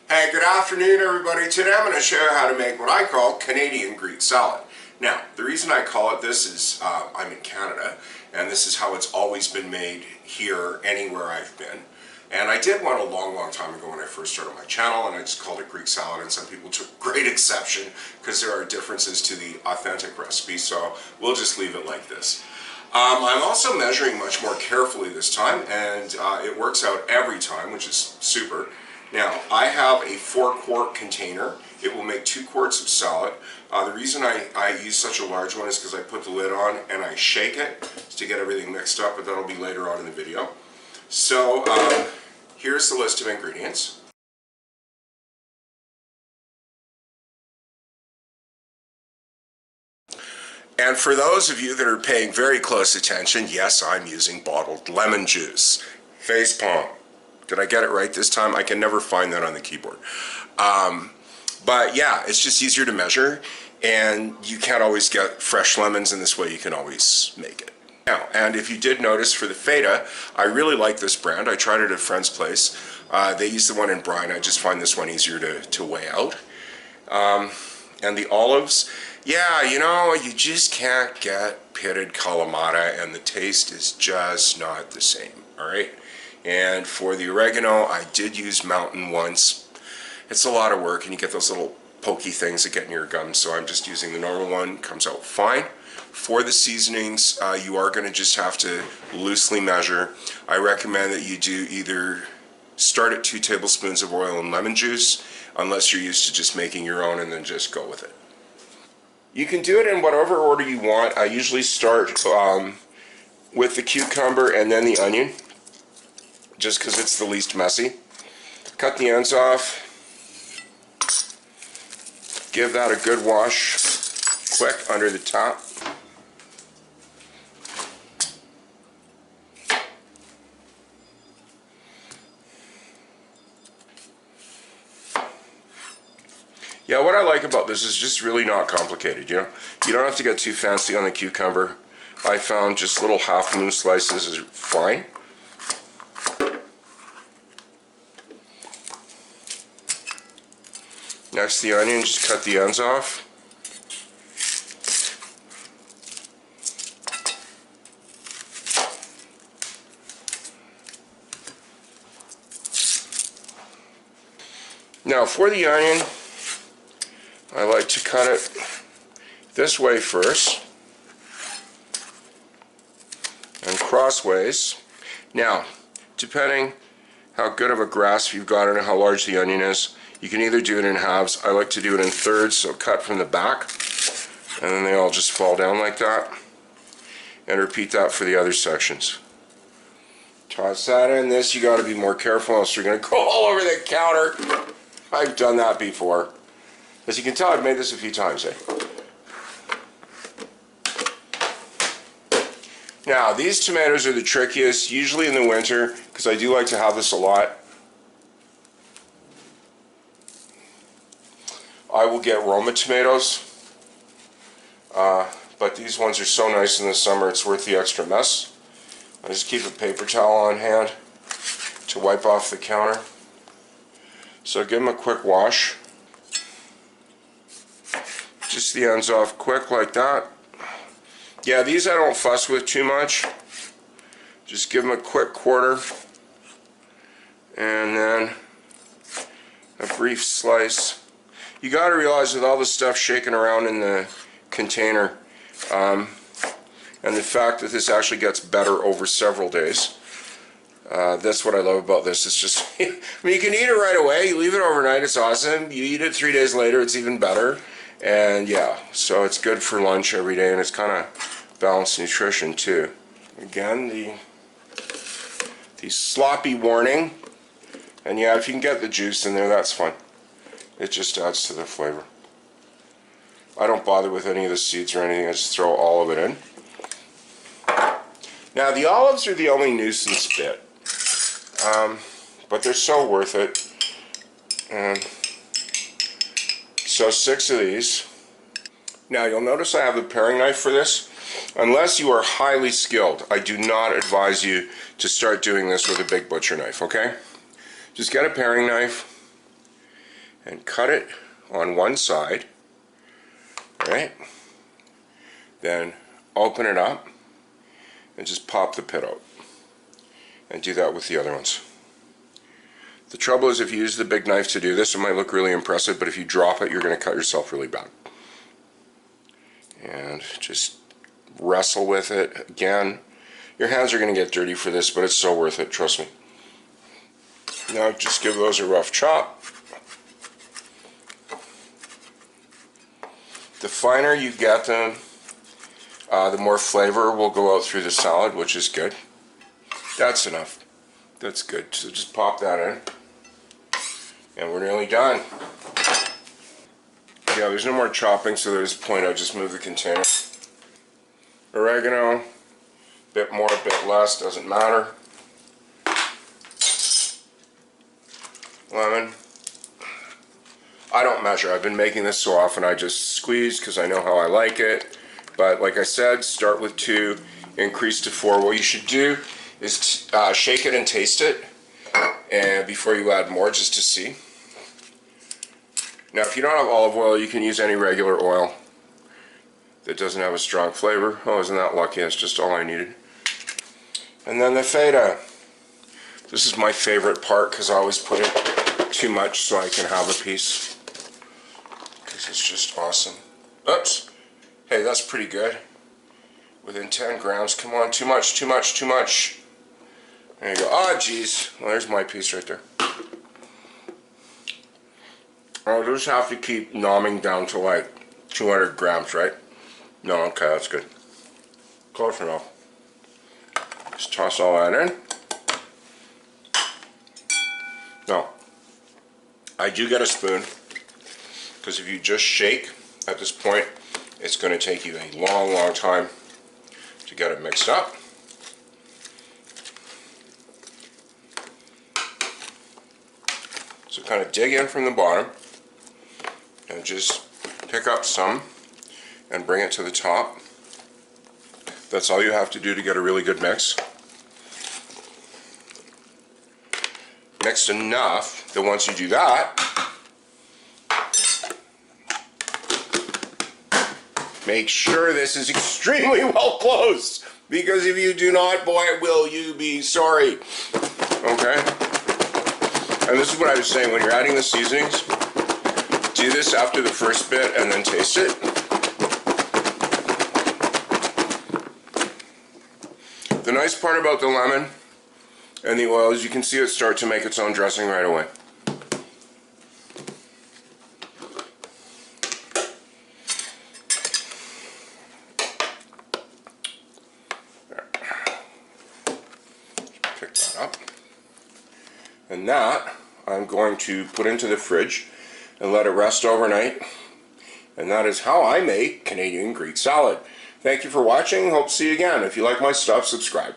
Hey, good afternoon everybody. Today I'm going to show you how to make what I call Canadian Greek salad. Now, the reason I call it this is I'm in Canada, and this is how it's always been made here anywhere I've been. And I did one a long time ago when I first started my channel, and I just called it Greek salad, and some people took great exception because there are differences to the authentic recipe, so we'll just leave it like this. I'm also measuring much more carefully this time, and it works out every time, which is super. Now, I have a 4-quart container. It will make 2 quarts of salad. The reason I use such a large one is because I put the lid on and I shake it to get everything mixed up, but that'll be later on in the video. So, here's the list of ingredients. And for those of you that are paying very close attention, yes, I'm using bottled lemon juice. Facepalm. Did I get it right this time? I can never find that on the keyboard. But yeah, it's just easier to measure, and you can't always get fresh lemons in this way. You can always make it. Now, and if you did notice for the feta, I really like this brand. I tried it at a friend's place. They use the one in brine. I just find this one easier to weigh out. And the olives, yeah, you know, you just can't get pitted Kalamata, and the taste is just not the same, all right? And for the oregano, I did use Mountain once. It's a lot of work, and you get those little pokey things that get in your gums, so I'm just using the normal one. Comes out fine. For the seasonings, you are going to just have to loosely measure. I recommend that you do either start at 2 tablespoons of oil and lemon juice, unless you're used to just making your own, and then just go with it. You can do it in whatever order you want. I usually start with the cucumber and then the onion, just because it's the least messy. Cut the ends off. Give that a good wash, quick, under the top. Yeah, what I like about this is just really not complicated, you know? You don't have to get too fancy on the cucumber. I found just little half-moon slices is fine. Next, the onion, just cut the ends off. Now, for the onion, I like to cut it this way first and crossways. Now, depending how good of a grasp you've got on how large the onion is, you can either do it in halves. I like to do it in thirds, so cut from the back, and then they all just fall down like that. And repeat that for the other sections. Toss that in. This, you got to be more careful, else you're going to go all over the counter. I've done that before. As you can tell, I've made this a few times, eh? Now, these tomatoes are the trickiest, usually in the winter, because I do like to have this a lot. I will get Roma tomatoes, but these ones are so nice in the summer, it's worth the extra mess. I just keep a paper towel on hand to wipe off the counter. So give them a quick wash. Just the ends off quick like that. Yeah, these I don't fuss with too much. Just give them a quick quarter, and then a brief slice. You got to realize with all the stuff shaking around in the container, and the fact that this actually gets better over several days, that's what I love about this. It's just, I mean, you can eat it right away. You leave it overnight, it's awesome. You eat it 3 days later, it's even better. And yeah, so it's good for lunch every day, and it's kind of balanced nutrition too. Again, the sloppy warning. And yeah, if you can get the juice in there, that's fine. It just adds to the flavor. I don't bother with any of the seeds or anything. I just throw all of it in. Now, the olives are the only nuisance bit. But they're so worth it. So 6 of these. Now, you'll notice I have the paring knife for this. Unless you are highly skilled, I do not advise you to start doing this with a big butcher knife, okay? Just get a paring knife and cut it on one side, right? Then open it up and just pop the pit out. And do that with the other ones. The trouble is if you use the big knife to do this, it might look really impressive, but if you drop it, you're going to cut yourself really bad. And just wrestle with it. Again, your hands are going to get dirty for this, but it's so worth it, trust me. Now just give those a rough chop. The finer you get them, the more flavor will go out through the salad, which is good. That's enough. That's good. So just pop that in. And we're nearly done. Yeah, there's no more chopping, so there's a point. I'll just move the container. Oregano, bit more, a bit less, doesn't matter. Lemon. I don't measure. I've been making this so often I just squeeze because I know how I like it. But like I said, start with 2, increase to 4. What you should do is shake it and taste it, and before you add more, just to see. Now if you don't have olive oil, you can use any regular oil that doesn't have a strong flavor. Oh, isn't that lucky? That's just all I needed. And then the feta. This is my favorite part because I always put in too much so I can have a piece, because it's just awesome. Oops. Hey, that's pretty good. Within 10 grams. Come on, too much, too much, too much. There you go. Oh, geez. Well, there's my piece right there. I'll just have to keep nomming down to like 200 grams, right? No, okay, that's good. Close enough. Just toss all that in. Now, I do get a spoon, because if you just shake at this point, it's going to take you a long, long time to get it mixed up. So kind of dig in from the bottom and just pick up some and bring it to the top. That's all you have to do to get a really good mix. Mixed enough that once you do that, make sure this is extremely well closed, because if you do not, boy, will you be sorry. Okay? And this is what I was saying, when you're adding the seasonings, do this after the first bit and then taste it. The nice part about the lemon and the oil is you can see it start to make its own dressing right away. Pick that up. And that I'm going to put into the fridge and let it rest overnight. And that is how I make Canadian Greek salad. Thank you for watching. Hope to see you again. If you like my stuff, subscribe.